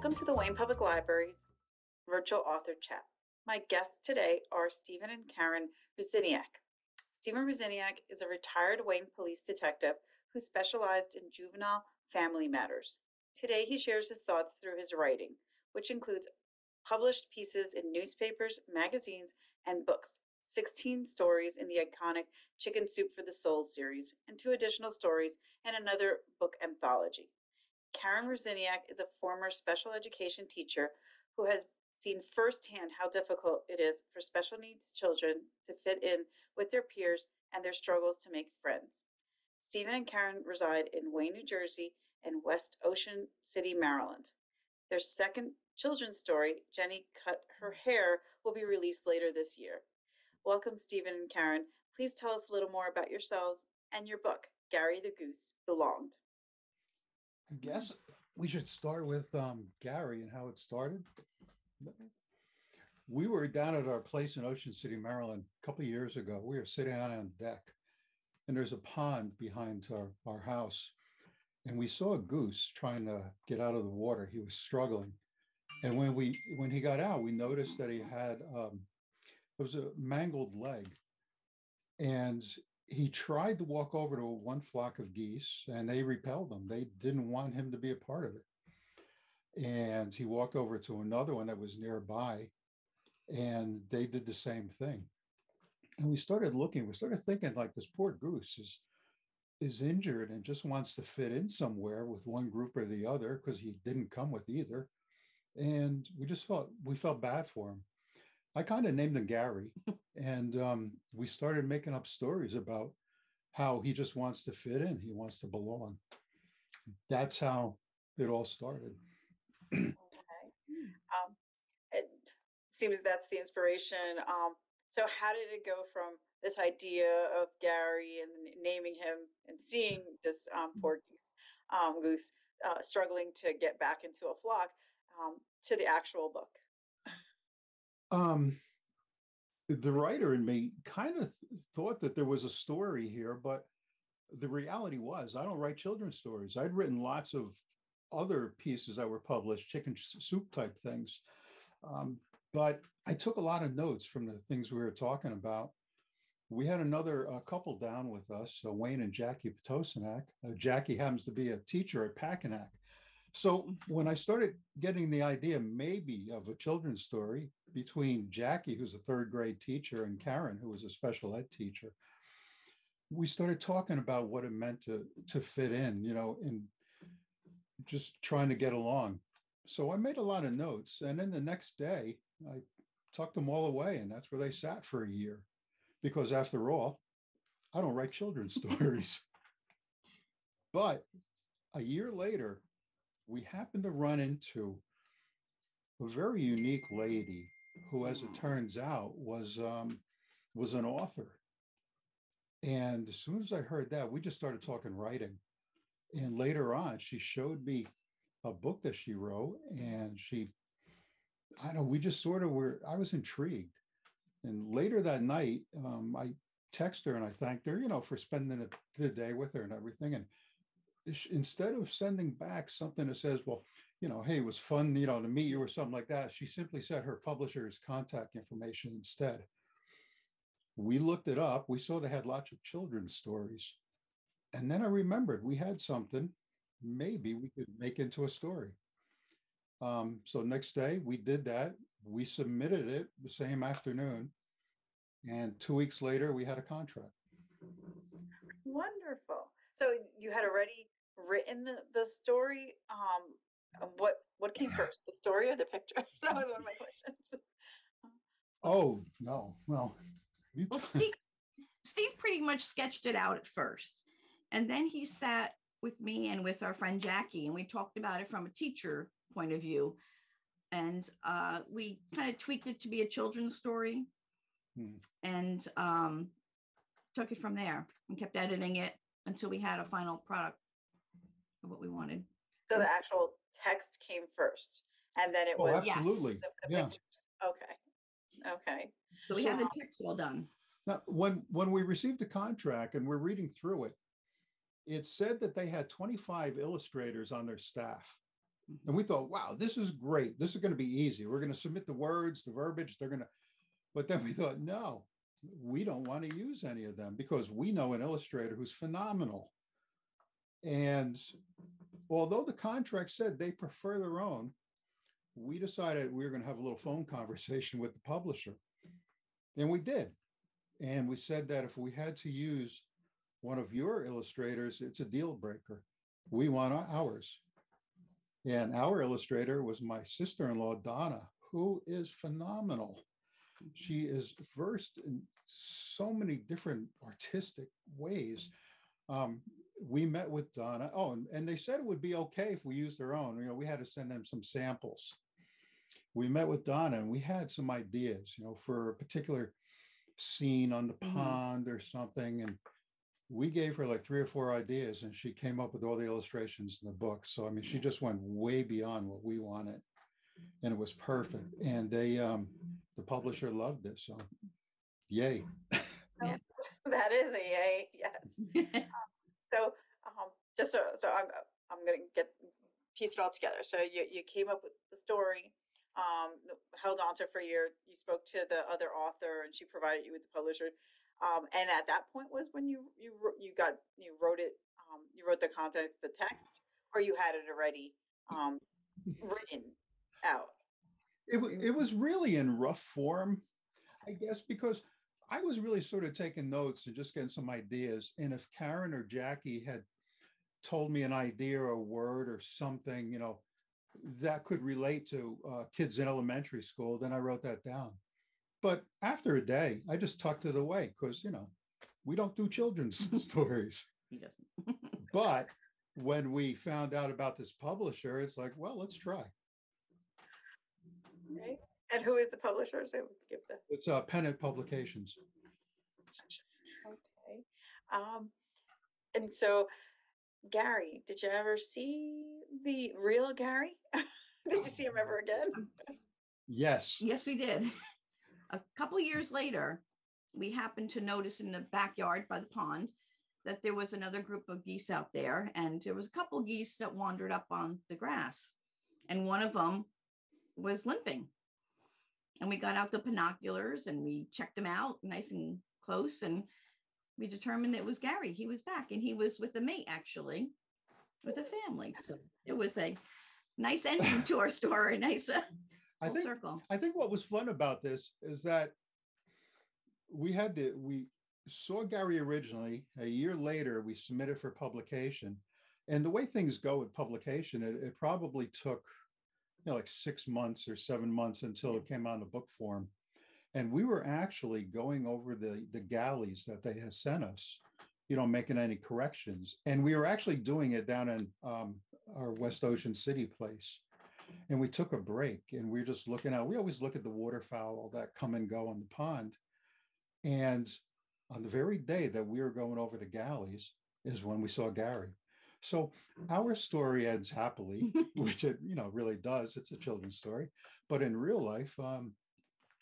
Welcome to the Wayne Public Library's virtual author chat. My guests today are Stephen and Karen Rusiniak. Stephen Rusiniak is a retired Wayne police detective who specialized in juvenile family matters. Today he shares his thoughts through his writing, which includes published pieces in newspapers, magazines, and books, 16 stories in the iconic Chicken Soup for the Soul series, and 2 additional stories in another book anthology. Karen Rusiniak is a former special education teacher who has seen firsthand how difficult it is for special needs children to fit in with their peers and their struggles to make friends. Stephen and Karen reside in Wayne, New Jersey, and West Ocean City, Maryland. Their second children's story, Jenny Cut Her Hair, will be released later this year. Welcome, Stephen and Karen. Please tell us a little more about yourselves and your book, Gary the Goose Belonged. I guess we should start with Gary and how it started. We were down at our place in Ocean City, Maryland, a couple of years ago. We were sitting out on deck, and there's a pond behind our house. And we saw a goose trying to get out of the water. He was struggling. And when he got out, we noticed that he had it was a mangled leg. And he tried to walk over to one flock of geese, and they repelled him. They didn't want him to be a part of it. And he walked over to another one that was nearby, and they did the same thing. And we started thinking, like, this poor goose is injured and just wants to fit in somewhere with one group or the other, because he didn't come with either. And we felt bad for him. I kind of named him Gary, and we started making up stories about how he just wants to fit in. He wants to belong. That's how it all started. Okay. It seems that's the inspiration. So how did it go from this idea of Gary and naming him and seeing this poor goose struggling to get back into a flock to the actual book? The writer in me kind of thought that there was a story here, but the reality was I don't write children's stories. I'd written lots of other pieces that were published, chicken soup type things. But I took a lot of notes from the things we were talking about. We had another couple down with us, Wayne and Jackie Potosinak. Jackie happens to be a teacher at Packanack. So when I started getting the idea maybe of a children's story between Jackie, who's a 3rd grade teacher, and Karen, who was a special ed teacher, we started talking about what it meant to fit in, and just trying to get along. So I made a lot of notes, and then the next day I tucked them all away, and that's where they sat for a year. Because after all, I don't write children's stories. But a year later, we happened to run into a very unique lady who, as it turns out, was an author. And as soon as I heard that, we just started talking writing. And later on, she showed me a book that she wrote, and we just sort of I was intrigued. And later that night, I texted her and I thanked her, for spending the day with her and everything. And instead of sending back something that says, well, hey, it was fun, to meet you or something like that, she simply said her publisher's contact information instead. We looked it up. We saw they had lots of children's stories. And then I remembered we had something maybe we could make into a story. So next day we did that. We submitted it the same afternoon. And 2 weeks later, we had a contract. Wonderful. So you had already written the story. What came first, the story or the picture? That was one of my questions. Oh, no. Well, Steve pretty much sketched it out at first. And then he sat with me and with our friend Jackie, and we talked about it from a teacher point of view. And we kind of tweaked it to be a children's story. And took it from there and kept editing it until we had a final product of what we wanted. So the actual text came first, and then it was absolutely the pictures. Okay. So we have the text all done. Now, when we received the contract and we're reading through it, it said that they had 25 illustrators on their staff. And we thought, wow, this is great. This is going to be easy. We're going to submit the words, the verbiage. They're going to, but then we thought, no, we don't want to use any of them because we know an illustrator who's phenomenal. And although the contract said they prefer their own, we decided we were going to have a little phone conversation with the publisher. And we did. And we said that if we had to use one of your illustrators, it's a deal breaker. We want ours. And our illustrator was my sister-in-law, Donna, who is phenomenal. She is versed in so many different artistic ways. We met with Donna. Oh, and they said it would be okay if we used their own. You know, we had to send them some samples. We met with Donna and we had some ideas, you know, for a particular scene on the pond or something. And we gave her like 3 or 4 ideas and she came up with all the illustrations in the book. So, I mean, she just went way beyond what we wanted and it was perfect. And they, the publisher loved it. So yay. Yeah. That is a yay. Yes. So just so I'm going to piece it all together. So you came up with the story, held on to it for a year. You spoke to the other author, and she provided you with the publisher. And at that point was when you wrote it. You wrote the context, the text, or you had it already written out. It was really in rough form, I guess, because I was really sort of taking notes and just getting some ideas. And if Karen or Jackie had told me an idea or a word or something, you know, that could relate to kids in elementary school, then I wrote that down. But after a day, I just tucked it away because, you know, we don't do children's stories. He doesn't. But when we found out about this publisher, it's like, well, let's try. Okay. And who is the publisher? So give the. It's Pennant Publications. Okay. And so, Gary, did you ever see the real Gary? Did you see him ever again? Yes. Yes, we did. A couple years later, we happened to notice in the backyard by the pond that there was another group of geese out there, and there was a couple geese that wandered up on the grass, and one of them was limping. And we got out the binoculars and we checked him out nice and close, and we determined it was Gary. He was back, and he was with a mate, actually, with a family. So it was a nice ending to our story. Nice full circle. I think what was fun about this is that we saw Gary originally. A year later, we submitted for publication. And the way things go with publication, it probably took, you know, like 6 months or 7 months until it came out in the book form. And we were actually going over the galleys that they had sent us, you know, making any corrections. And we were actually doing it down in our West Ocean City place. And we took a break and we were just looking out. We always look at the waterfowl that come and go on the pond. And on the very day that we were going over the galleys is when we saw Gary. So our story ends happily, which it, you know, really does. It's a children's story. But in real life,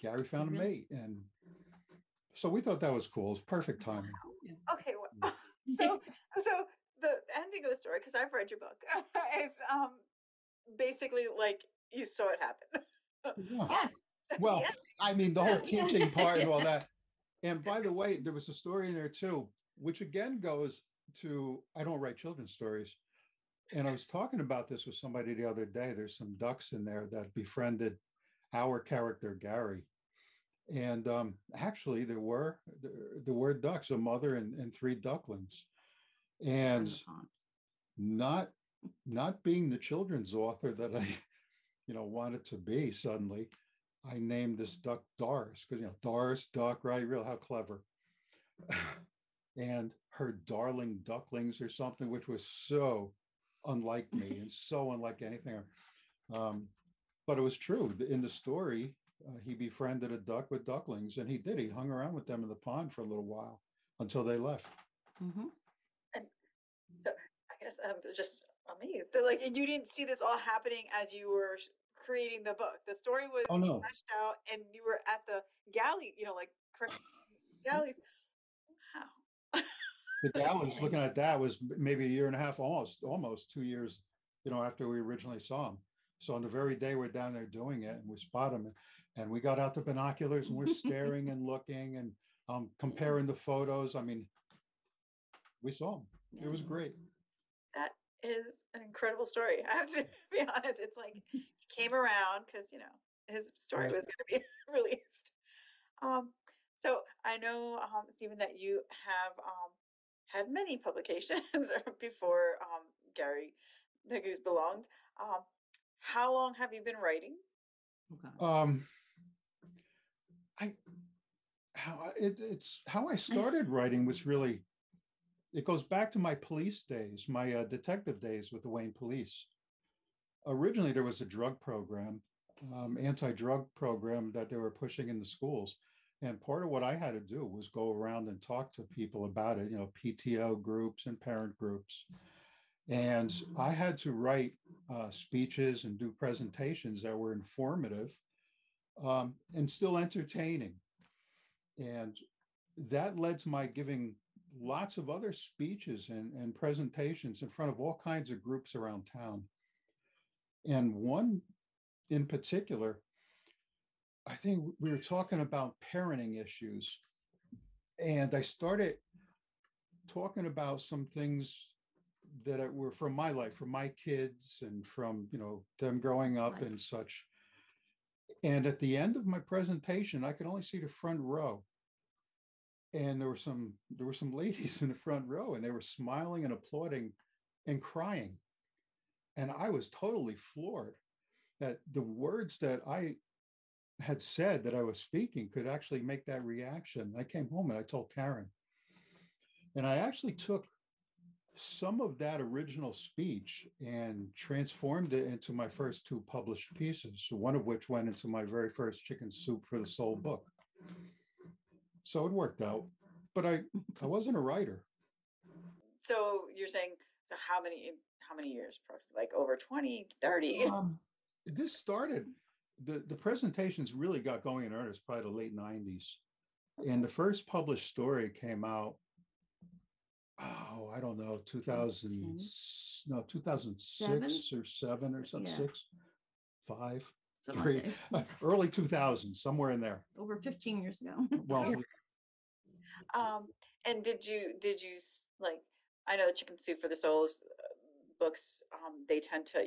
Gary found a mate. And so we thought that was cool. It was perfect timing. Okay. Well, so the ending of the story, because I've read your book, is basically like you saw it happen. Yeah. Well, I mean, the whole teaching part and all that. And by the way, there was a story in there too, which again goes to, I don't write children's stories. And I was talking about this with somebody the other day. There's some ducks in there that befriended our character, Gary. And actually there were ducks, a mother and 3 ducklings. And not being the children's author that I, you know, wanted to be suddenly, I named this duck Doris, because, you know, Doris, duck, right? Real, how clever. And her darling ducklings or something, which was so unlike me and so unlike anything. But it was true. In the story, he befriended a duck with ducklings, and he did. He hung around with them in the pond for a little while until they left. Mm-hmm. And so I guess I'm just amazed. So, like, and you didn't see this all happening as you were creating the book. The story was fleshed out, and you were at the galley, you know, like galleys. Wow. The galleys, looking at that, was maybe a year and a half, almost 2 years after we originally saw him. So on the very day we're down there doing it, and we spot him, and we got out the binoculars and we're staring and looking and comparing the photos. I mean, we saw him. It was great. That is an incredible story. I have to be honest. It's like he came around because, his story was going to be released. So I know, Stephen, that you have had many publications before Gary the Goose belonged. How long have you been writing? Okay. It's how I started writing was really, it goes back to my police days, my detective days with the Wayne Police. Originally, there was a drug program, anti-drug program that they were pushing in the schools. And part of what I had to do was go around and talk to people about it, PTO groups and parent groups. And I had to write speeches and do presentations that were informative and still entertaining. And that led to my giving lots of other speeches and presentations in front of all kinds of groups around town. And one in particular, I think we were talking about parenting issues. And I started talking about some things that were from my life, from my kids and from, them growing up and such. And at the end of my presentation, I could only see the front row. And there were some ladies in the front row, and they were smiling and applauding and crying. And I was totally floored that the words that I had said that I was speaking could actually make that reaction. I came home and I told Karen. And I actually took some of that original speech and transformed it into my first 2 published pieces, one of which went into my very first Chicken Soup for the Soul book. So it worked out, but I wasn't a writer. So you're saying, so how many years approximately? Like over 20, 30? This started, the presentations really got going in earnest probably the late 90s. And the first published story came out, I don't know, 2006 or 7 or something, 6, 5, 3, early 2000s, somewhere in there. Over 15 years ago. Well, and did you like, I know the Chicken Soup for the Soul books, they tend to,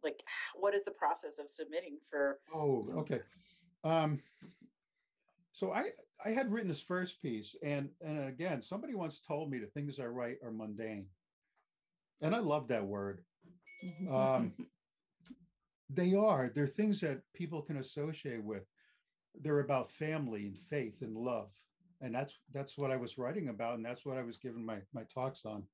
like, what is the process of submitting for? Oh, okay. So I had written this first piece, and again, somebody once told me the things I write are mundane. And I love that word. They're things that people can associate with. They're about family and faith and love. And that's what I was writing about, and that's what I was giving my talks on.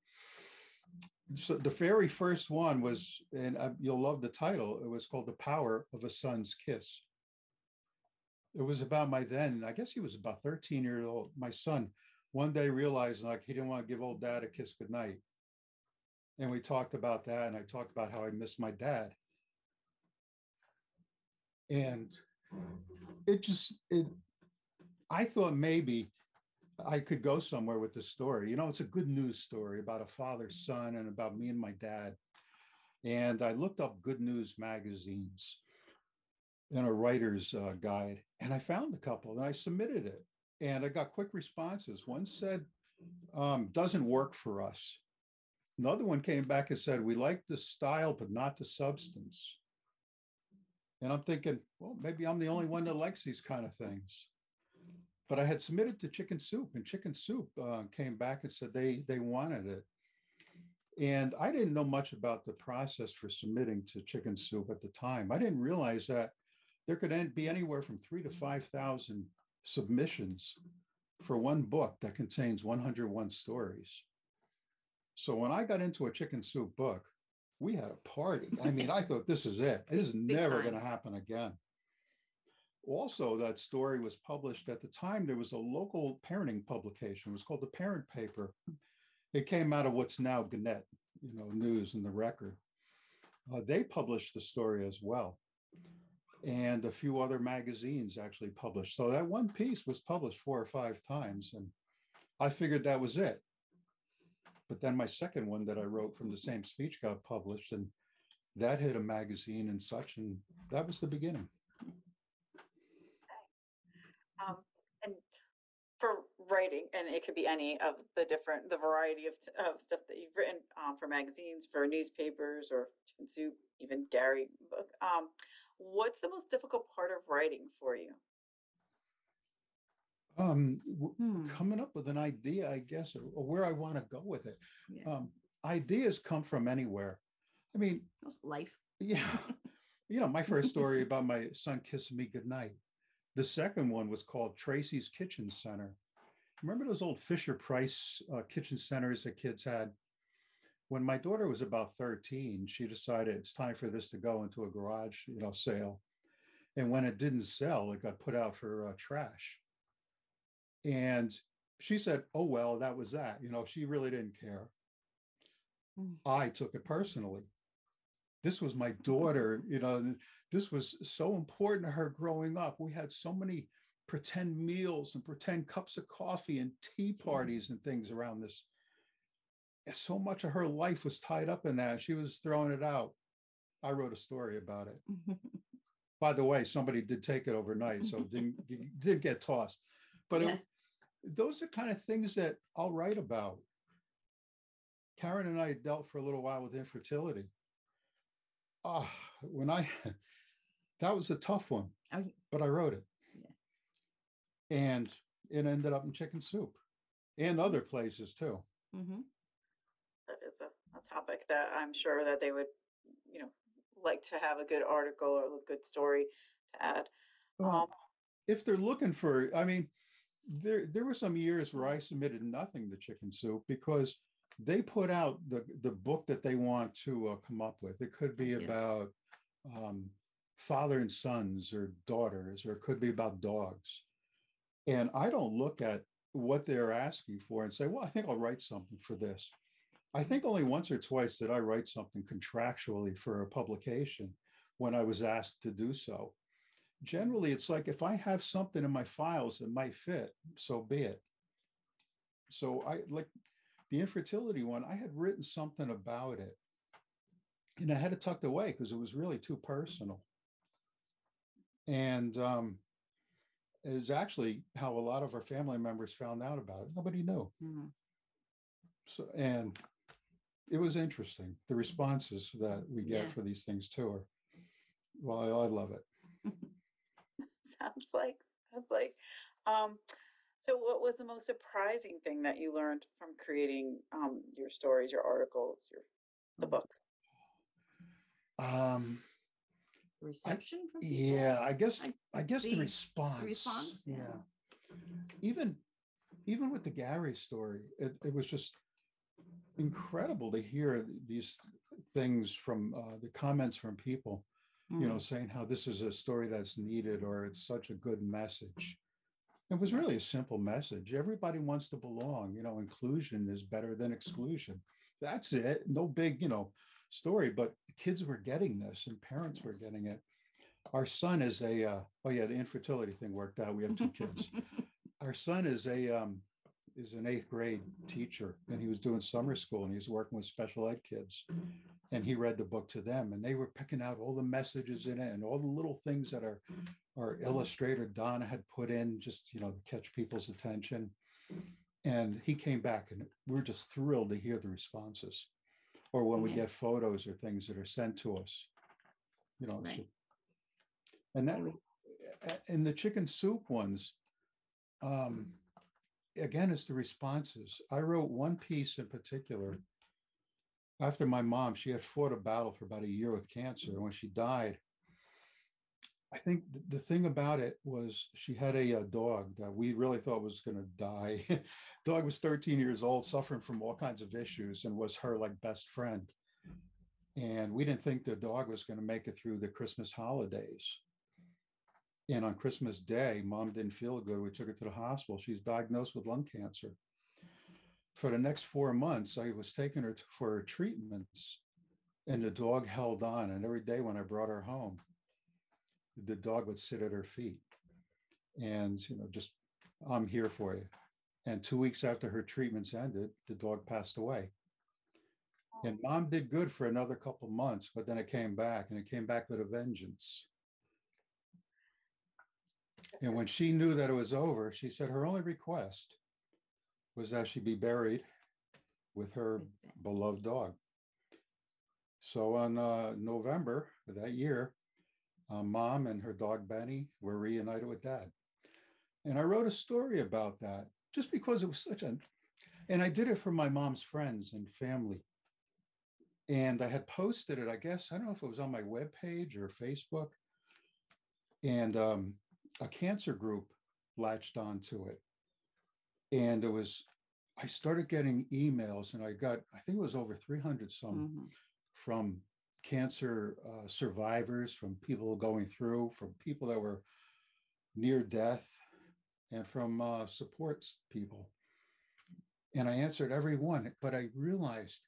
So the very first one was, and you'll love the title, it was called The Power of a Son's Kiss. It was about I guess he was about 13 years old. My son one day realized like he didn't want to give old dad a kiss goodnight. And we talked about that, and I talked about how I missed my dad. And I thought maybe I could go somewhere with this story. It's a good news story about a father's son and about me and my dad. And I looked up Good News magazines and a writer's guide, and I found a couple, and I submitted it. And I got quick responses. One said, doesn't work for us. Another one came back and said, we like the style, but not the substance. And I'm thinking, well, maybe I'm the only one that likes these kind of things. But I had submitted to Chicken Soup, and Chicken Soup came back and said they wanted it. And I didn't know much about the process for submitting to Chicken Soup at the time. I didn't realize that there could be anywhere from 3,000 to 5,000 submissions for one book that contains 101 stories. So when I got into a Chicken Soup book, we had a party. I mean, I thought, this is it. This is never going to happen again. Also, that story was published at the time. There was a local parenting publication. It was called The Parent Paper. It came out of what's now Gannett, News and the Record. They published the story as well. And a few other magazines actually published. So that one piece was published 4 or 5 times. And I figured that was it. But then my second one that I wrote from the same speech got published. And that hit a magazine and such, and that was the beginning. And for writing, and it could be any of the variety of stuff that you've written for magazines, for newspapers, or Chicken Soup, even Gary book. What's the most difficult part of writing for you? Coming up with an idea, I guess, or where I want to go with it. Yeah. Ideas come from anywhere. I mean, Life. Yeah. My first story about my son kissing me goodnight. The second one was called Tracy's Kitchen Center. Remember those old Fisher Price kitchen centers that kids had? When my daughter was about 13, she decided it's time for this to go into a garage, sale. And when it didn't sell, it got put out for trash. And she said, oh, well, that was that. She really didn't care. I took it personally. This was my daughter, this was so important to her growing up. We had so many pretend meals and pretend cups of coffee and tea parties and things around this. So much of her life was tied up in that. She was throwing it out. I wrote a story about it. By the way, somebody did take it overnight, so it didn't get tossed. But those are kind of things that I'll write about. Karen and I dealt for a little while with infertility. That was a tough one, but I wrote it. Yeah. And it ended up in Chicken Soup and other places too. Mm-hmm. That is a topic that I'm sure that they would, like to have a good article or a good story to add. If they're looking for, there were some years where I submitted nothing to Chicken Soup because they put out the book that they want to come up with. It could be about father and sons or daughters, or it could be about dogs. And I don't look at what they're asking for and say, well, I think I'll write something for this. I think only once or twice did I write something contractually for a publication when I was asked to do so. Generally, it's like if I have something in my files that might fit, so be it. So I like the infertility one, I had written something about it and I had it tucked away because it was really too personal. And it was actually how a lot of our family members found out about it. Nobody knew. Mm-hmm. So, and it was interesting. The responses that we get for these things too are, well, I love it. Sounds like. So what was the most surprising thing that you learned from creating your stories, your articles, the book? Reception from people? Yeah, I guess the response. The response, yeah. Even with the Gary story, it was just incredible to hear these things from the comments from people, saying how this is a story that's needed or it's such a good message. It was really a simple message. Everybody wants to belong. Inclusion is better than exclusion. That's it. No big, story, but kids were getting this and parents were getting it. Our son is the infertility thing worked out. We have 2 kids. Our son is an 8th grade teacher, and he was doing summer school and he's working with special ed kids. And he read the book to them and they were picking out all the messages in it and all the little things that our illustrator Donna had put in just, to catch people's attention. And he came back and we're just thrilled to hear the responses. Or when we get photos or things that are sent to us, right. And that in the Chicken Soup ones, again, it's the responses. I wrote one piece in particular. After my mom, she had fought a battle for about a year with cancer. And when she died, I think the thing about it was she had a dog that we really thought was going to die. Dog was 13 years old, suffering from all kinds of issues, and was her best friend. And we didn't think the dog was going to make it through the Christmas holidays. And on Christmas Day, Mom didn't feel good. We took her to the hospital. She's diagnosed with lung cancer. For the next 4 months, I was taking her for her treatments, and the dog held on. And every day when I brought her home, the dog would sit at her feet and, just, I'm here for you. And 2 weeks after her treatments ended, the dog passed away. And mom did good for another couple months, but then it came back, and it came back with a vengeance. And when she knew that it was over, she said her only request was that she be buried with her beloved dog. So on November of that year, mom and her dog Benny were reunited with dad. And I wrote a story about that just because it was such a, and I did it for my mom's friends and family. And I had posted it, I guess, I don't know if it was on my webpage or Facebook. And a cancer group latched onto it. And it was, I started getting emails, and I got, I think it was over 300 some from cancer survivors, from people going through, from people that were near death, and from supports people. And I answered every one, but I realized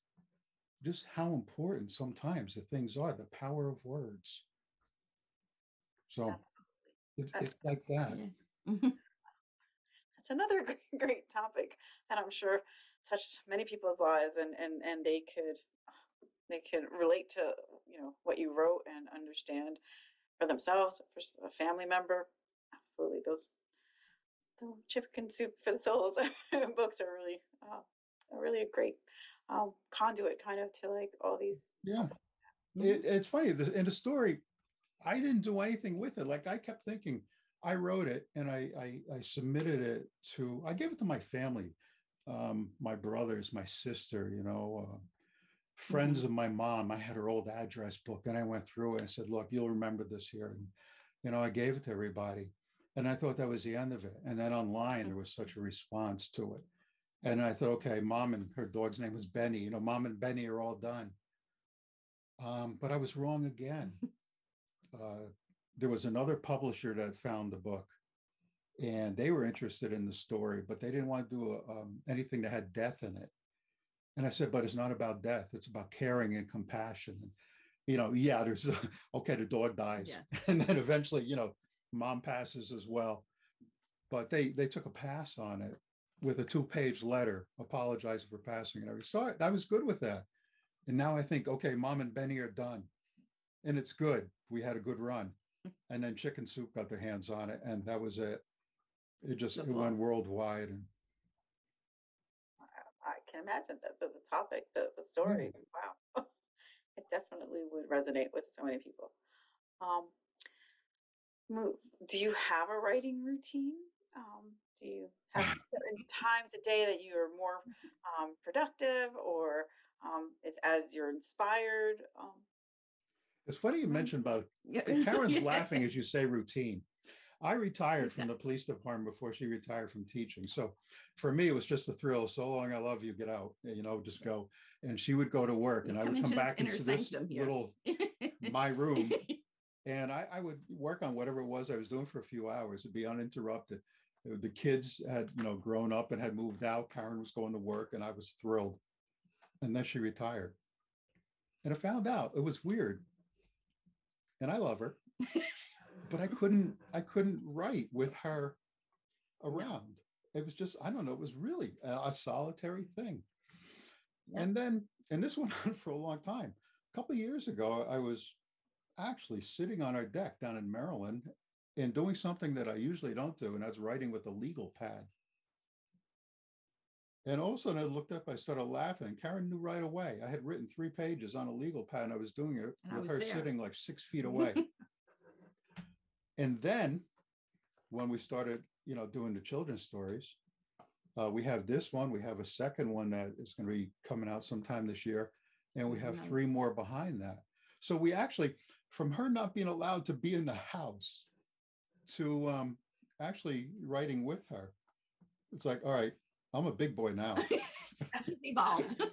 just how important sometimes the things are, the power of words. So it's like that. Yeah. That's another great topic that I'm sure touched many people's lives, and they could relate to, you know, what you wrote and understand for themselves, for a family member. Absolutely, those the chicken soup for the souls books are really a great conduit kind of to like all these. Yeah, it's funny. In the story, I didn't do anything with it. Like I kept thinking, I wrote it and I submitted it to, I gave it to my family, my brothers, my sister, you know, friends of my mom. I had her old address book, and I went through it and said, look, you'll remember this here. And, you know, I gave it to everybody. And I thought that was the end of it. And then online, there was such a response to it. And I thought, okay, mom, and her dog's name was Benny. You know, mom and Benny are all done. But I was wrong again. There was another publisher that found the book, and they were interested in the story, but they didn't want to do anything that had death in it. And I said, but it's not about death. It's about caring and compassion. And, you know, yeah, there's, okay, the dog dies. Yeah. And then eventually, you know, mom passes as well. But they took a pass on it with a 2-page letter apologizing for passing and everything. So I was good with that. And now I think, okay, mom and Benny are done. And it's good. We had a good run. And then Chicken Soup got their hands on it, and that was it. It went worldwide. And I can imagine that the topic, the story. Wow, it definitely would resonate with so many people. Um, do you have a writing routine? Do you have certain times a day that you are more productive, or is as you're inspired? It's funny you mentioned about Karen's laughing as you say routine. I retired from the police department before she retired from teaching. So for me, it was just a thrill. So long, I love you, get out, you know, just go. And she would go to work, and I would come back into this little, my room, and I would work on whatever it was I was doing for a few hours. It'd be uninterrupted. The kids had, you know, grown up and had moved out. Karen was going to work, and I was thrilled. And then she retired. And I found out it was weird. And I love her. But I couldn't write with her around. It was just, I don't know, it was really a solitary thing. Yeah. And this went on for a long time. A couple of years ago, I was actually sitting on our deck down in Maryland and doing something that I usually don't do, and I was writing with a legal pad. And all of a sudden I looked up, I started laughing, and Karen knew right away. I had written 3 pages on a legal pad, and I was doing it with her sitting like 6 feet away. And then when we started, you know, doing the children's stories, we have this one, we have a second one that is going to be coming out sometime this year. And we have 3 more behind that. So we actually, from her not being allowed to be in the house to actually writing with her, it's like, all right, I'm a big boy now. Evolved.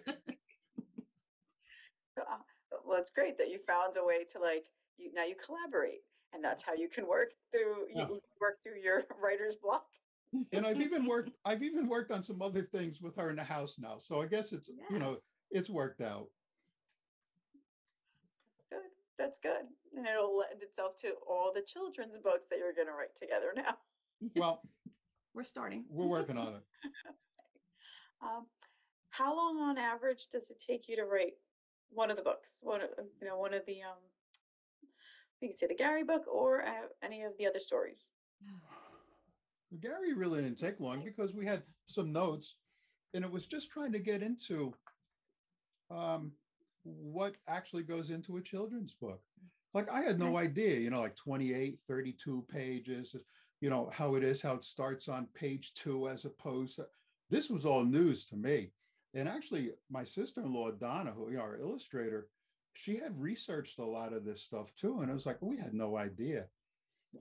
Well, it's great that you found a way to now you collaborate. And that's how you can work through you work through your writer's block. And I've even worked on some other things with her in the house now. So I guess it's you know, it's worked out. That's good. And it'll lend itself to all the children's books that you're going to write together now. Well, we're starting. We're working on it. How long on average does it take you to write one of the books? One of the you can say the Gary book or any of the other stories. Gary really didn't take long because we had some notes, and it was just trying to get into what actually goes into a children's book. Like I had no idea, like 28, 32 pages, how it starts on page 2 as opposed to, this was all news to me. And actually my sister-in-law, Donna, who, our illustrator, she had researched a lot of this stuff too. And it was like, we had no idea.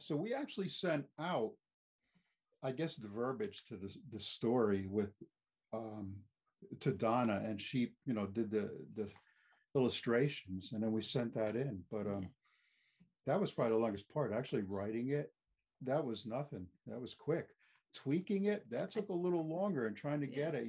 So we actually sent out, I guess, the verbiage to the story with to Donna, and she, did the illustrations, and then we sent that in. But that was probably the longest part. Actually writing it, that was nothing. That was quick. Tweaking it, that took a little longer, and trying to get it,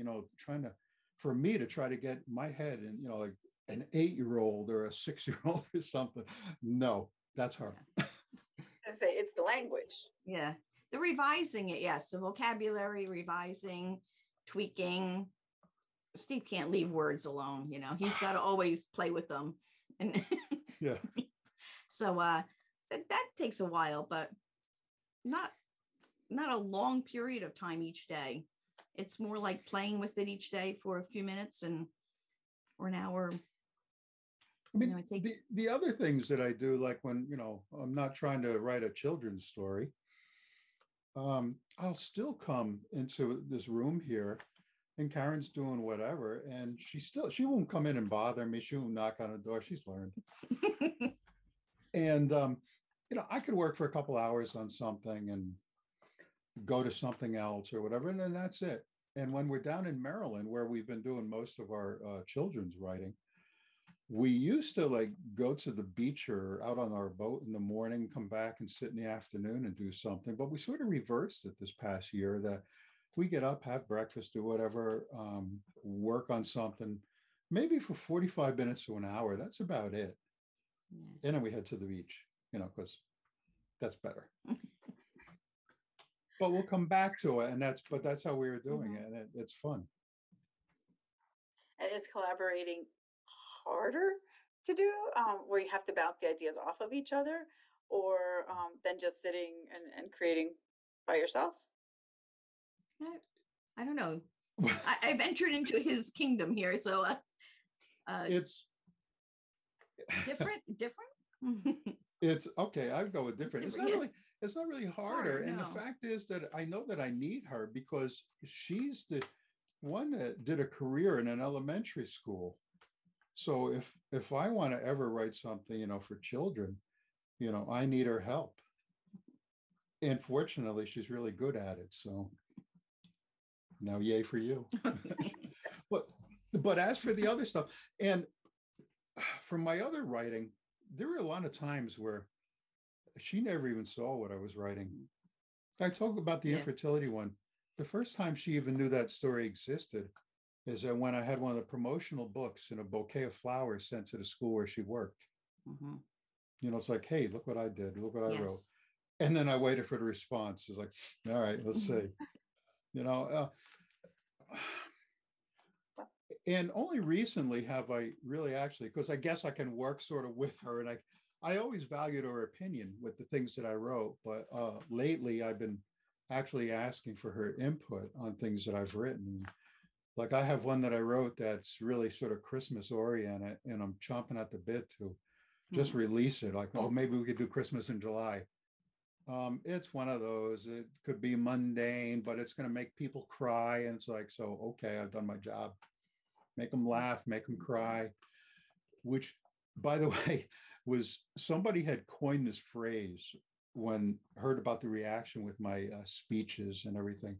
for me to try to get my head in, like an 8-year-old or a 6-year-old or something. No, that's hard. I say it's the language. Yeah. The revising it, yes. The vocabulary, revising, tweaking. Steve can't leave words alone, he's got to always play with them. And yeah. So that takes a while, but not a long period of time each day. It's more like playing with it each day for a few minutes or an hour. I mean, the other things that I do, like when, I'm not trying to write a children's story, I'll still come into this room here and Karen's doing whatever, and she won't come in and bother me. She won't knock on the door. She's learned. And, I could work for a couple hours on something and go to something else or whatever, and then that's it. And when we're down in Maryland, where we've been doing most of our children's writing, we used to go to the beach or out on our boat in the morning, come back and sit in the afternoon and do something. But we sort of reversed it this past year, that we get up, have breakfast, do whatever, work on something, maybe for 45 minutes to an hour. That's about it. Yeah. And then we head to the beach, because that's better. But we'll come back to it, and that's how we were doing it, and it's fun. And is collaborating harder to do, where you have to bounce the ideas off of each other, or than just sitting and creating by yourself? I don't know. I've entered into his kingdom here, so it's different. It's okay. I'd go with different. It's not really harder. And the fact is that I know that I need her because she's the one that did a career in an elementary school. So if I want to ever write something, for children, I need her help. And fortunately, she's really good at it. So now, yay for you. But as for the other stuff, and for my other writing, there were a lot of times where she never even saw what I was writing. I talk about the infertility one. The first time she even knew that story existed is that when I had one of the promotional books in a bouquet of flowers sent to the school where she worked. Mm-hmm. It's like, hey, look what I did. Look what I wrote. And then I waited for the response. It's like, all right, let's see. And only recently have I really actually, because I guess I can work sort of with her, and I always valued her opinion with the things that I wrote, but lately I've been actually asking for her input on things that I've written. Like I have one that I wrote that's really sort of Christmas oriented, and I'm chomping at the bit to just release it. Like, oh, maybe we could do Christmas in July. It's one of those. It could be mundane, but it's going to make people cry. And it's like, so, okay, I've done my job. Make them laugh, make them cry, which, by the way, was somebody had coined this phrase when heard about the reaction with my speeches and everything,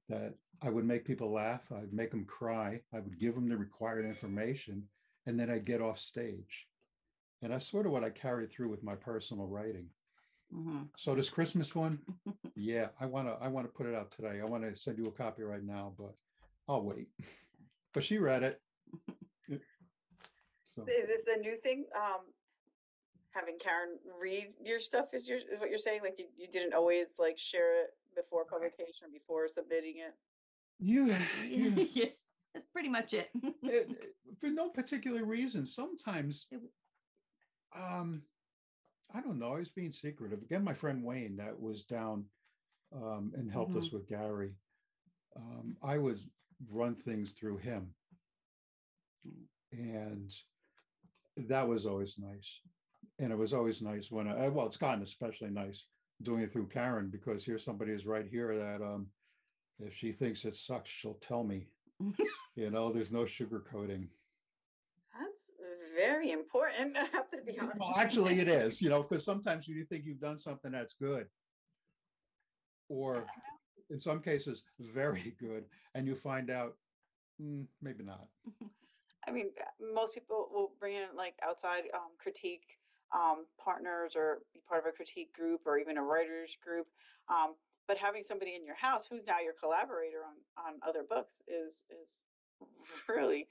that I would make people laugh, I'd make them cry, I would give them the required information, and then I'd get off stage. And that's sort of what I carried through with my personal writing. Mm-hmm. So this Christmas one, yeah, I want to put it out today. I want to send you a copy right now, but I'll wait. But she read it. So. Is this a new thing? Having Karen read your stuff is what you're saying? Like you didn't always share it before publication or before submitting it? Yeah. That's pretty much it. For no particular reason. Sometimes, I don't know. I was being secretive. Again, my friend Wayne that was down and helped us with Gary. I would run things through him, and that was always nice. And it was always nice when well, it's gotten especially nice doing it through Karen, because here's somebody who's right here that if she thinks it sucks, she'll tell me. There's no sugarcoating. That's very important. I have to be honest. Well, actually, it is, because sometimes you think you've done something that's good, or in some cases, very good, and you find out maybe not. I mean, most people will bring in like outside critique partners or be part of a critique group or even a writers group. But having somebody in your house who's now your collaborator on other books is really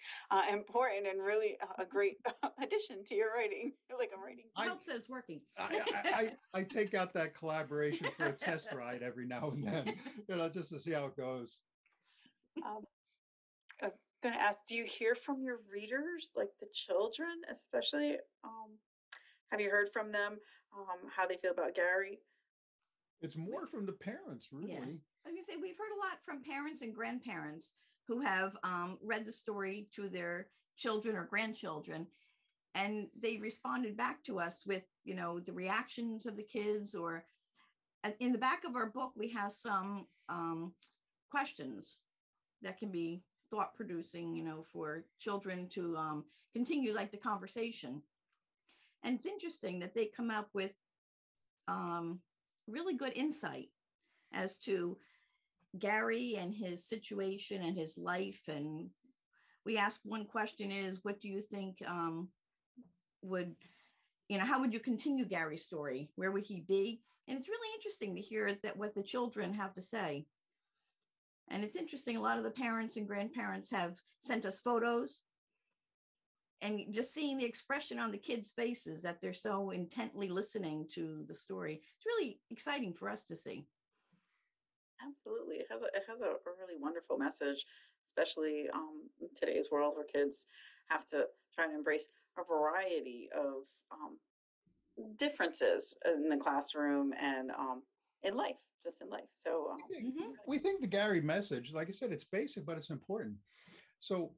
important and really a great addition to your writing, like a writing. I hope so. It's working. I take out that collaboration for a test ride every now and then, just to see how it goes. I was going to ask, do you hear from your readers, like the children, especially? Have you heard from them how they feel about Gary? It's more from the parents, really. Yeah. Like I say, we've heard a lot from parents and grandparents who have read the story to their children or grandchildren, and they responded back to us with, the reactions of the kids. Or in the back of our book, we have some questions that can be thought producing, for children to continue like the conversation. And it's interesting that they come up with really good insight as to Gary and his situation and his life. And we ask one question is, what do you think how would you continue Gary's story? Where would he be? And it's really interesting to hear that what the children have to say. And it's interesting, a lot of the parents and grandparents have sent us photos, and just seeing the expression on the kids' faces that they're so intently listening to the story. It's really exciting for us to see. Absolutely. It has a really wonderful message, especially in today's world where kids have to try and embrace a variety of differences in the classroom and in life, just in life. So we think the Gary message, like I said, it's basic, but it's important. So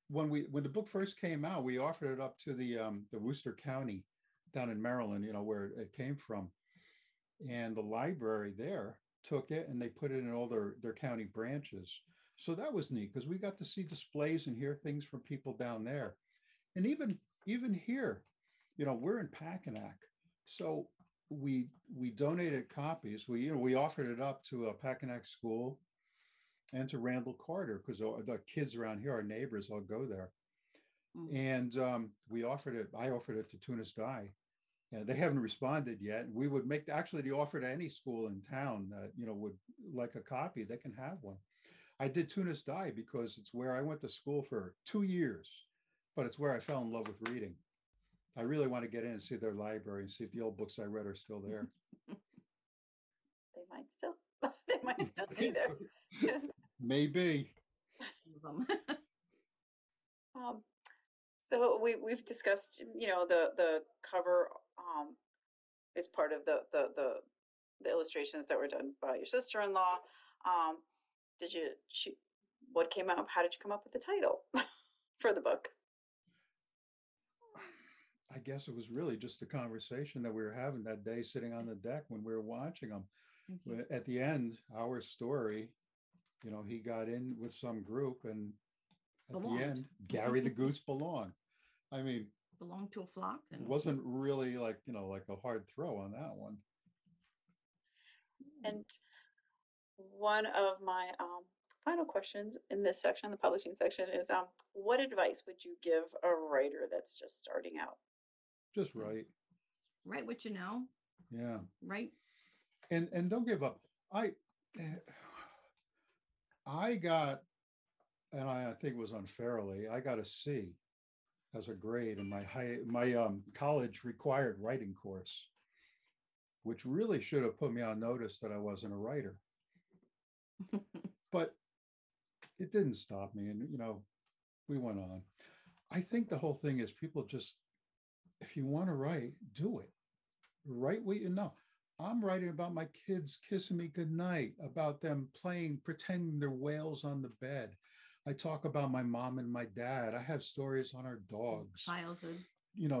when the book first came out, we offered it up to the Worcester County down in Maryland, where it came from. And the library there took it and they put it in all their county branches. So that was neat because we got to see displays and hear things from people down there. And even here, we're in Packanack. So we donated copies. We offered it up to a Packanack school and to Randall Carter, because the kids around here, our neighbors, all go there. And I offered it to Tunis Die. And they haven't responded yet. We would make the offer to any school in town that, would like a copy, they can have one. I did Tunis Die because it's where I went to school for 2 years, but it's where I fell in love with reading. I really want to get in and see their library and see if the old books I read are still there. They might still be there. Yes. Maybe. So we've discussed, the cover is part of the illustrations that were done by your sister-in-law. What came up? How did you come up with the title for the book? I guess it was really just the conversation that we were having that day sitting on the deck when we were watching them. Mm-hmm. At the end, our story, he got in with some group, and at the end, Gary the Goose belonged. I mean, belonged to a flock. And it wasn't really like a hard throw on that one. And one of my final questions in this section, the publishing section, is what advice would you give a writer that's just starting out? Just write. Write what you know. Yeah. Right. And don't give up. I got, and I think it was unfairly, I got a C as a grade in my college required writing course, which really should have put me on notice that I wasn't a writer. But it didn't stop me. And, we went on. I think the whole thing is people just, if you want to write, do it. Write what you know. I'm writing about my kids kissing me goodnight, about them playing, pretending they're whales on the bed. I talk about my mom and my dad. I have stories on our dogs, Childhood.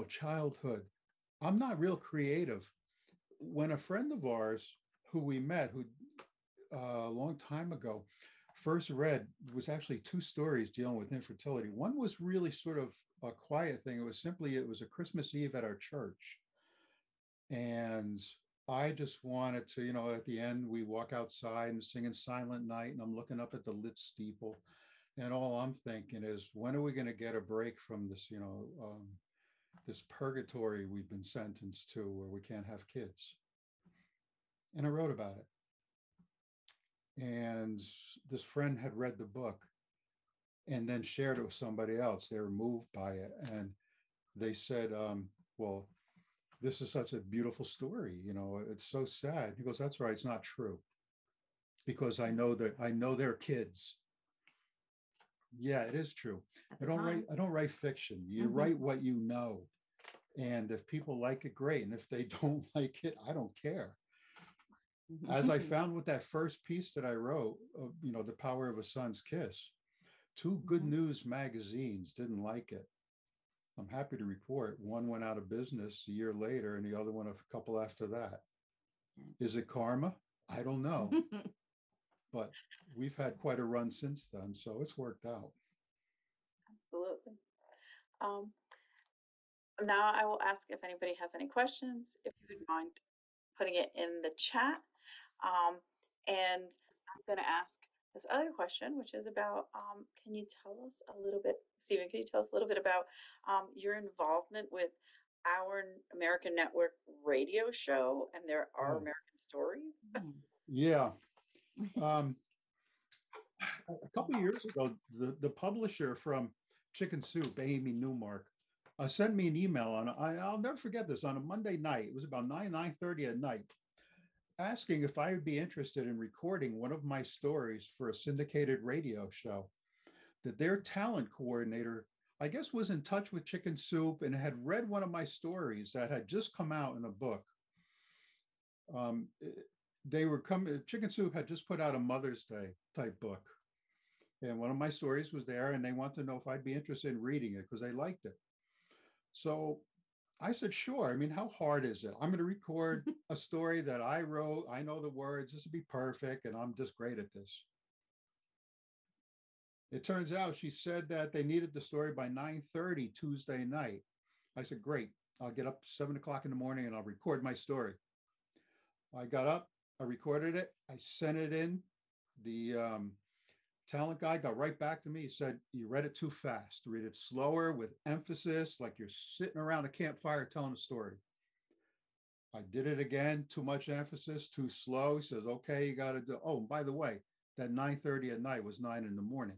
Childhood. I'm not real creative. When a friend of ours who we met, who a long time ago, first read was actually two stories dealing with infertility. One was really sort of a quiet thing. It was a Christmas Eve at our church. And I just wanted to, at the end, we walk outside and singing Silent Night, and I'm looking up at the lit steeple. And all I'm thinking is, when are we going to get a break from this, this purgatory we've been sentenced to where we can't have kids? And I wrote about it. And this friend had read the book and then shared it with somebody else. They were moved by it. And they said, well, this is such a beautiful story. It's so sad. He goes, that's right. It's not true. Because I know their kids. Yeah, it is true. I don't write fiction. You write what you know. And if people like it, great. And if they don't like it, I don't care. As I found with that first piece that I wrote, The Power of a Son's Kiss, two Good News magazines didn't like it. I'm happy to report one went out of business a year later and the other one a couple after that. Is it karma? I don't know. But we've had quite a run since then, so it's worked out. Absolutely. Now I will ask if anybody has any questions, if you would mind putting it in the chat. And I'm going to ask this other question, which is about, can you tell us a little bit, Stephen, can you tell us a little bit about your involvement with Our American Network radio show and There Are American Stories? Yeah. A couple of years ago, the publisher from Chicken Soup, Amy Newmark, sent me an email I'll never forget this, on a Monday night. It was about 9:30 at night, asking if I would be interested in recording one of my stories for a syndicated radio show. That their talent coordinator, I guess, was in touch with Chicken Soup and had read one of my stories that had just come out in a book. Chicken Soup had just put out a Mother's Day type book. And one of my stories was there, and they wanted to know if I'd be interested in reading it because they liked it. So I said, sure. I mean, how hard is it? I'm going to record a story that I wrote. I know the words. This would be perfect. And I'm just great at this. It turns out she said that they needed the story by 9:30 Tuesday night. I said, great. I'll get up 7 o'clock in the morning and I'll record my story. I got up, I recorded it. I sent it in. The talent guy got right back to me. He said, you read it too fast. Read it slower with emphasis, like you're sitting around a campfire telling a story. I did it again, too much emphasis, too slow. He says, okay, you got to do. Oh, by the way, that 9:30 at night was 9 in the morning.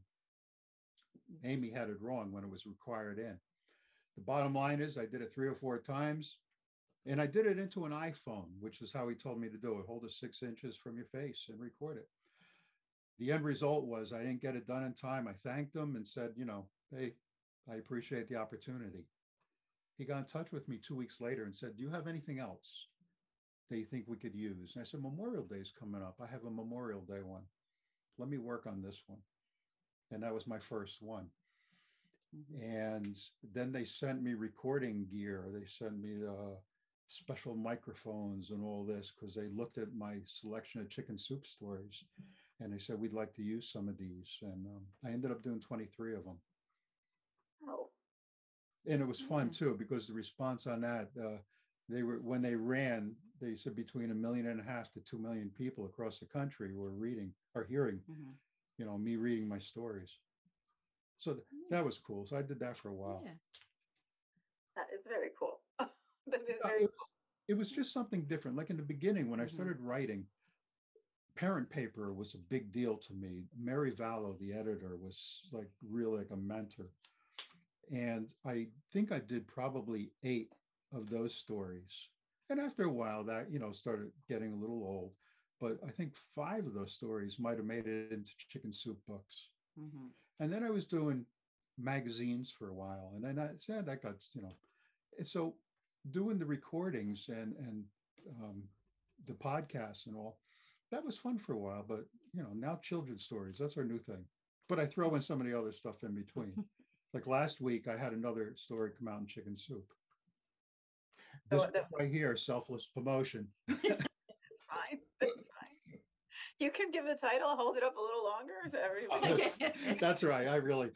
Amy had it wrong when it was required in. The bottom line is I did it 3 or 4 times, and I did it into an iPhone, which is how he told me to do it. Hold it 6 inches from your face and record it. The end result was I didn't get it done in time. I thanked him and said, hey, I appreciate the opportunity. He got in touch with me 2 weeks later and said, do you have anything else that you think we could use? And I said, Memorial Day is coming up. I have a Memorial Day one. Let me work on this one. And that was my first one. And then they sent me recording gear. They sent me special microphones and all this because they looked at my selection of Chicken Soup stories. And they said, we'd like to use some of these. And I ended up doing 23 of them. Oh. And it was fun, too, because the response on that, when they ran, they said between 1.5 million to 2 million people across the country were reading or hearing, me reading my stories. So that was cool. So I did that for a while. Yeah. That is very cool. That is very cool. It was just something different. Like in the beginning, when I started writing, parent paper was a big deal to me. Mary Vallow, the editor, was really like a mentor. And I think I did probably 8 of those stories. And after a while that, started getting a little old. But I think 5 of those stories might have made it into Chicken Soup books. Mhm. And then I was doing magazines for a while. And then I said I got, and so doing the recordings and um, the podcasts and all, that was fun for a while. But, now children's stories, that's our new thing. But I throw in some of the other stuff in between. Like last week, I had another story come out in Chicken Soup. This So right here, selfless promotion. that's fine. That's fine. You can give the title, hold it up a little longer so everybody. That's right. I really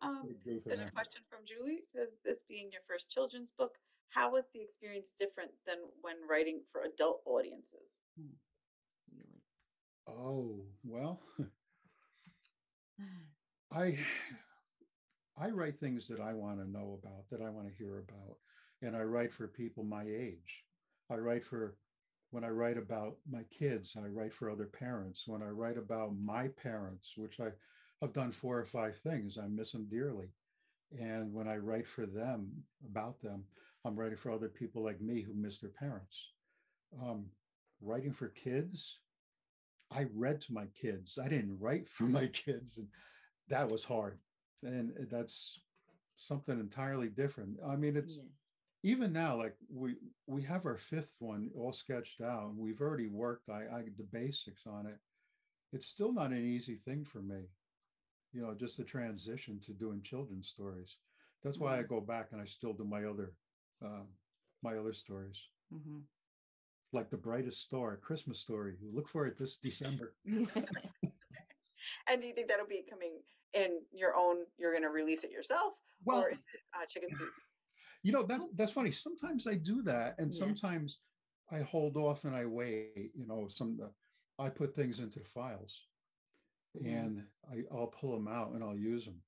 Um, goofing there's there. a question from Julie. It says, this being your first children's book, how was the experience different than when writing for adult audiences? Really. Oh, well, I I write things that I want to know about, that I want to hear about. And I write for people my age. I write for, when I write about my kids, I write for other parents. When I write about my parents, which I have done 4 or 5 things, I miss them dearly. And when I write for them, about them, I'm writing for other people like me who miss their parents. Um, Writing for kids, I read to my kids. I didn't write for my kids, and that was hard. And that's something entirely different. I mean, it's Yeah. even now, like we have our 5th one all sketched out, and we've already worked I the basics on it. It's still not an easy thing for me, just the transition to doing children's stories. That's why I Mhm. go back and I still do um, my other stories, Mhm. like The Brightest Star, Christmas Story. Look for it this December. And do you think that'll be coming in your own, you're going to release it yourself, Well, or is it Chicken Soup? that's funny. Sometimes I do that, and Yeah. sometimes I hold off and I wait. I put things into the files, Mhm. and I'll pull them out and I'll use them.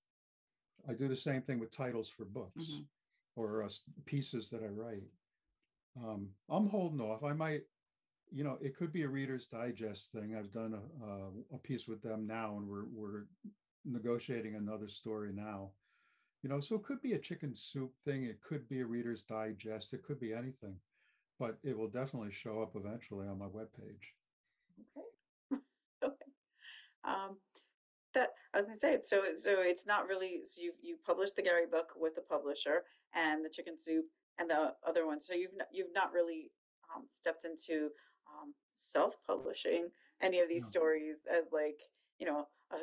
I do the same thing with titles for books Mhm. or pieces that I write. I'm holding off. I might, it could be a Reader's Digest thing. I've done a piece with them now, and we're negotiating another story now. So it could be a Chicken Soup thing. It could be a Reader's Digest. It could be anything, but it will definitely show up eventually on my webpage. Okay. Okay. Um, that I was gonna say, so it's not really, so you published the Gary book with the publisher and the Chicken Soup and the other one. So you've not really stepped into self-publishing any of these No. stories as like,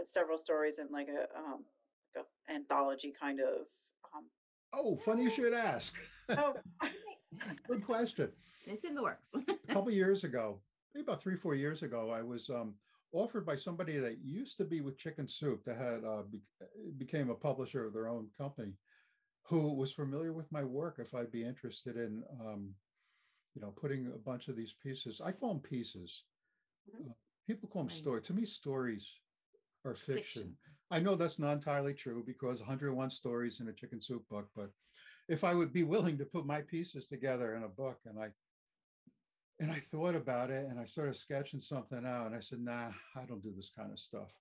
several stories in like a anthology kind of um Oh, funny you should ask. oh Good question. It's in the works. A couple years ago, maybe about 3, 4 years ago, I was offered by somebody that used to be with Chicken Soup, that had became a publisher of their own company, who was familiar with my work, if I'd be interested in putting a bunch of these pieces. I call them pieces. mhm. Uh, People call them Right. stories. To me, stories are fiction. Fiction. I know that's not entirely true, because 101 stories in a Chicken Soup book, but if I would be willing to put my pieces together in a book, and I thought about it, and I started sketching something out, and I said, nah, I don't do this kind of stuff.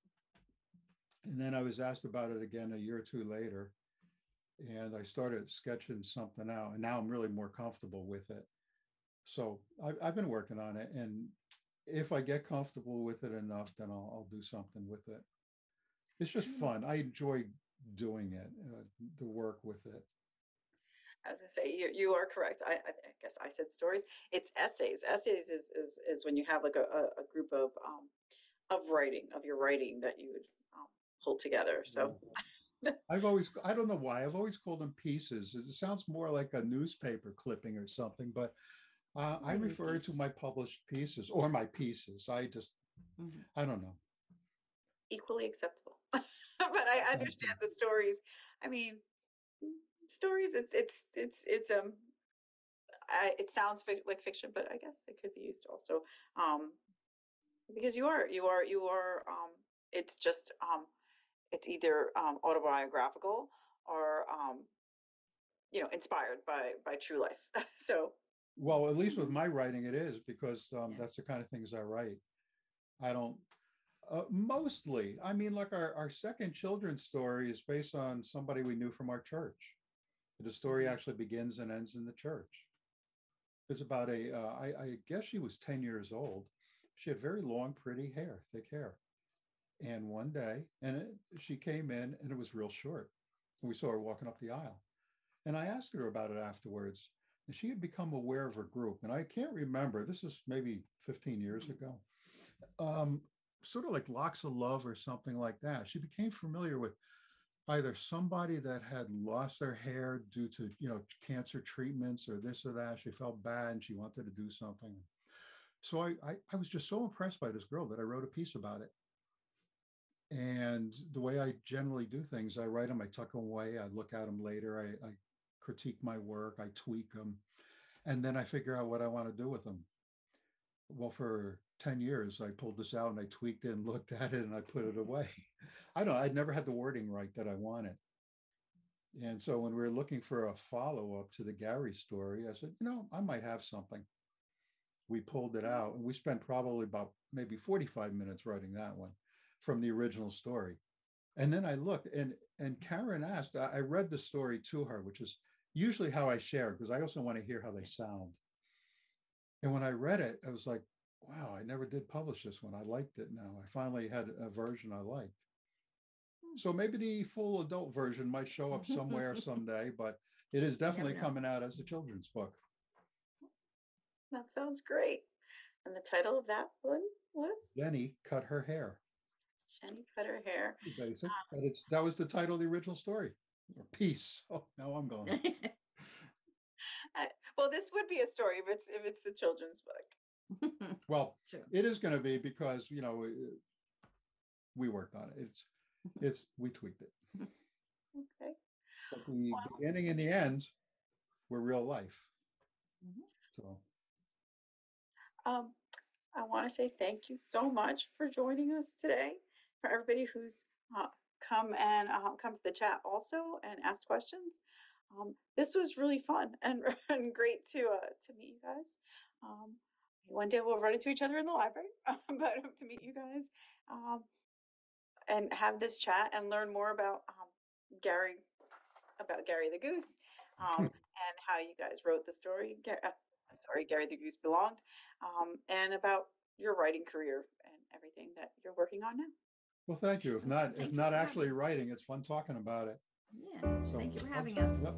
And then I was asked about it again a year or two later, and I started sketching something out, and now I'm really more comfortable with it. So I've been working on it, and if I get comfortable with it enough, then I'll do something with it. It's just fun. I enjoy doing it, the work with it. I was gonna say you are correct. I guess I said stories. It's essays. Essays is when you have like a group of writing, of your writing that you would pull together. So I don't know why, I've always called them pieces. It sounds more like a newspaper clipping or something, but I Writing refer to piece. my published pieces or my pieces. Mhm. I don't know. equally acceptable. But I Thank you. understand the stories. I mean, stories. It sounds like fiction, but I guess it could be used also. Um, because you are. It's just it's either autobiographical or inspired by true life. So Well, at least with Mhm. my writing, it is, because Yeah. that's the kind of things I write. I don't, mostly, I mean, like our second children's story is based on somebody we knew from our church. The story Mhm. actually begins and ends in the church. It's about I guess she was 10 years old. She had very long, pretty hair, thick hair. And one day, she came in and it was real short. And we saw her walking up the aisle. And I asked her about it afterwards. And she had become aware of her group. And I can't remember, this is maybe 15 years ago. Sort of like Locks of Love or something like that. She became familiar with either somebody that had lost their hair due to, cancer treatments or this or that. She felt bad and she wanted to do something. So I was just so impressed by this girl that I wrote a piece about it. And the way I generally do things, I write them, I tuck them away, I look at them later, I critique my work, I tweak them, and then I figure out what I want to do with them. Well, for 10 years, I pulled this out and I tweaked it and looked at it and I put it away. I'd never had the wording right that I wanted. And so when we were looking for a follow-up to the Gary story, I said, I might have something. We pulled it out and we spent probably about maybe 45 minutes writing that one from the original story. And then I looked and Karen asked, I read the story to her, which is usually how I share, because I also want to hear how they sound. And when I read it, I was like, wow, I never did publish this one. I liked it now. I finally had a version I liked. So maybe the full adult version might show up somewhere someday, but it is definitely coming out as a children's book. That sounds great. And the title of that one was? Jenny Cut Her Hair. Jenny Cut Her Hair. Basic, but that was the title of the original story, or piece. Oh, now I'm going. Well, this would be a story if it's the children's book. Well, sure. It is going to be because we worked on it. We tweaked it. Okay. But the beginning and the end were real life. So. I want to say thank you so much for joining us today. For everybody who's come to the chat also and asked questions. This was really fun and great to meet you guys. One day we'll run into each other in the library, but to meet you guys and have this chat and learn more about Gary the Goose and how you guys wrote the story. Gary the Goose Belonged, and about your writing career and everything that you're working on now. Well, thank you. If not actually writing, it's fun talking about it. Yeah. So, thank you for having us. Yep.